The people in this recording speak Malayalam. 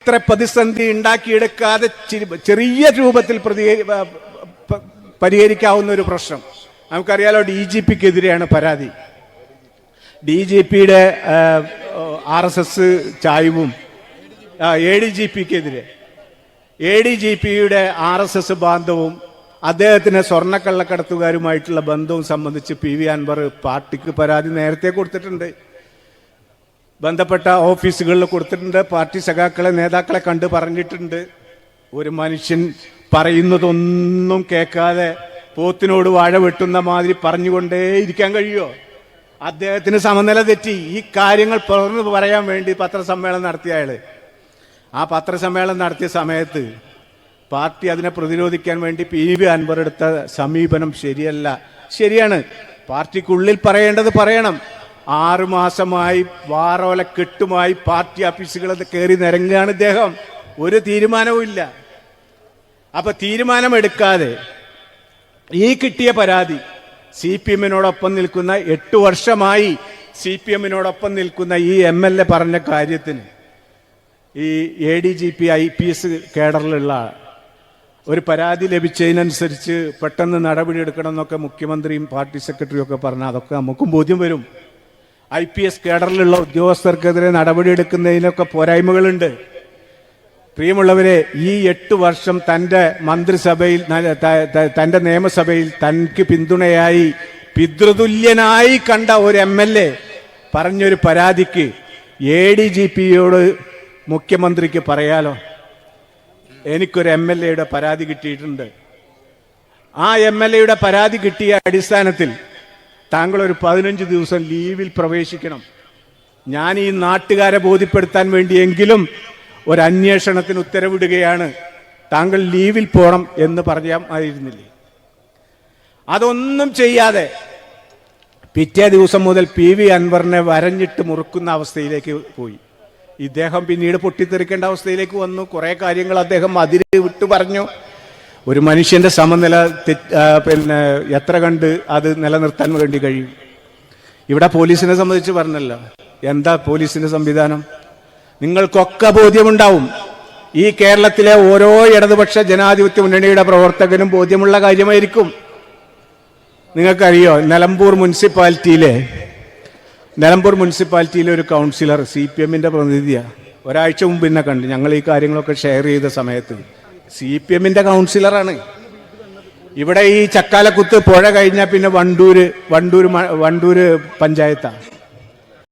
ഇത്ര പ്രതിസന്ധി ഉണ്ടാക്കിയെടുക്കാതെ ചെറിയ രൂപത്തിൽ പരിഹരിക്കാവുന്ന ഒരു പ്രശ്നം. നമുക്കറിയാലോ, DGPക്കെതിരെയാണ് പരാതി. DGPയുടെ RSS ചായ്വും ADGPക്കെതിരെ, ADGPയുടെ RSS ബാന്ധവും അദ്ദേഹത്തിന് സ്വർണ്ണക്കള്ളക്കടത്തുകാരുമായിട്ടുള്ള ബന്ധവും സംബന്ധിച്ച് PV അൻവർ പാർട്ടിക്ക് പരാതി നേരത്തെ കൊടുത്തിട്ടുണ്ട്, ബന്ധപ്പെട്ട ഓഫീസുകളിൽ കൊടുത്തിട്ടുണ്ട്, പാർട്ടി സഖാക്കളെ നേതാക്കളെ കണ്ട് പറഞ്ഞിട്ടുണ്ട്. ഒരു മനുഷ്യൻ പറയുന്നതൊന്നും കേൾക്കാതെ പോത്തിനോട് വാഴ വെട്ടുന്ന മാതിരി പറഞ്ഞുകൊണ്ടേ ഇരിക്കാൻ കഴിയുമോ? അദ്ദേഹത്തിന് സമനില തെറ്റി. ഈ കാര്യങ്ങൾ തുറന്നു പറയാൻ വേണ്ടി പത്രസമ്മേളനം നടത്തിയ അയാൾ, ആ പത്രസമ്മേളനം നടത്തിയ സമയത്ത് പാർട്ടി അതിനെ പ്രതിരോധിക്കാൻ വേണ്ടി PV അൻവർ എടുത്ത സമീപനം ശരിയല്ല. ശരിയാണ്, പാർട്ടിക്കുള്ളിൽ പറയേണ്ടത് പറയണം. 6 മാസമായി വാറോല കെട്ടുമായി പാർട്ടി ഓഫീസുകളിൽ കയറി നിരങ്ങുകയാണ് ഇദ്ദേഹം. ഒരു തീരുമാനവും ഇല്ല. അപ്പൊ തീരുമാനമെടുക്കാതെ ഈ കിട്ടിയ പരാതി CPM-നോടൊപ്പം നിൽക്കുന്ന 8 വർഷമായി CPM-നോടൊപ്പം നിൽക്കുന്ന ഈ MLA പറഞ്ഞ കാര്യത്തിന് ഈ ADGP IPS കേഡറിലുള്ള ഒരു പരാതി ലഭിച്ചതിനനുസരിച്ച് പെട്ടെന്ന് നടപടിയെടുക്കണം എന്നൊക്കെ മുഖ്യമന്ത്രിയും പാർട്ടി സെക്രട്ടറിയും ഒക്കെ പറഞ്ഞാൽ അതൊക്കെ നമുക്കും ബോധ്യം വരും. IPS കേഡറിലുള്ള ഉദ്യോഗസ്ഥർക്കെതിരെ നടപടിയെടുക്കുന്നതിനൊക്കെ പോരായ്മകളുണ്ട്. പ്രിയമുള്ളവരെ, ഈ 8 വർഷം തൻ്റെ മന്ത്രിസഭയിൽ, തൻ്റെ നിയമസഭയിൽ തനിക്ക് പിന്തുണയായി പിതൃതുല്യനായി കണ്ട ഒരു MLA പറഞ്ഞൊരു പരാതിക്ക് ADGPയോട് മുഖ്യമന്ത്രിക്ക് പറയാലോ, എനിക്കൊരു MLAയുടെ പരാതി കിട്ടിയിട്ടുണ്ട്, ആ MLAയുടെ പരാതി കിട്ടിയ അടിസ്ഥാനത്തിൽ താങ്കൾ ഒരു 15 ദിവസം ലീവിൽ പ്രവേശിക്കണം, ഞാൻ ഈ നാട്ടുകാരെ ബോധ്യപ്പെടുത്താൻ വേണ്ടിയെങ്കിലും ഒരു അന്വേഷണത്തിന് ഉത്തരവിടുകയാണ്, താങ്കൾ ലീവിൽ പോകണം എന്ന് പറയാമായിരുന്നില്ലേ? അതൊന്നും ചെയ്യാതെ പിറ്റേ ദിവസം മുതൽ PV അൻവറിനെ വരഞ്ഞിട്ട് മുറുക്കുന്ന അവസ്ഥയിലേക്ക് പോയി. ഇദ്ദേഹം പിന്നീട് പൊട്ടിത്തെറിക്കേണ്ട അവസ്ഥയിലേക്ക് വന്നു. കുറേ കാര്യങ്ങൾ അദ്ദേഹം അതിര് വിട്ടു പറഞ്ഞു. ഒരു മനുഷ്യന്റെ സമനില എത്ര കണ്ട് അത് നിലനിർത്താൻ വേണ്ടി കഴിയും? ഇവിടെ പോലീസിനെ സംബന്ധിച്ച് പറഞ്ഞല്ലോ, എന്താ പോലീസിന്റെ സംവിധാനം? നിങ്ങൾക്കൊക്കെ ബോധ്യമുണ്ടാവും. ഈ കേരളത്തിലെ ഓരോ ഇടതുപക്ഷ ജനാധിപത്യ മുന്നണിയുടെ പ്രവർത്തകനും ബോധ്യമുള്ള കാര്യമായിരിക്കും. നിങ്ങൾക്കറിയോ, നിലമ്പൂർ മുനിസിപ്പാലിറ്റിയിലെ ഒരു കൗൺസിലർ CPM-ന്റെ പ്രതിനിധിയാണ്. ഒരാഴ്ച മുമ്പ് എന്നെ കണ്ട്, ഞങ്ങൾ ഈ കാര്യങ്ങളൊക്കെ ഷെയർ ചെയ്ത സമയത്ത്. CPM-ന്റെ കൗൺസിലറാണ്. ഇവിടെ ഈ ചക്കാലക്കുത്ത് പുഴ കഴിഞ്ഞാൽ പിന്നെ വണ്ടൂര് പഞ്ചായത്താണ്.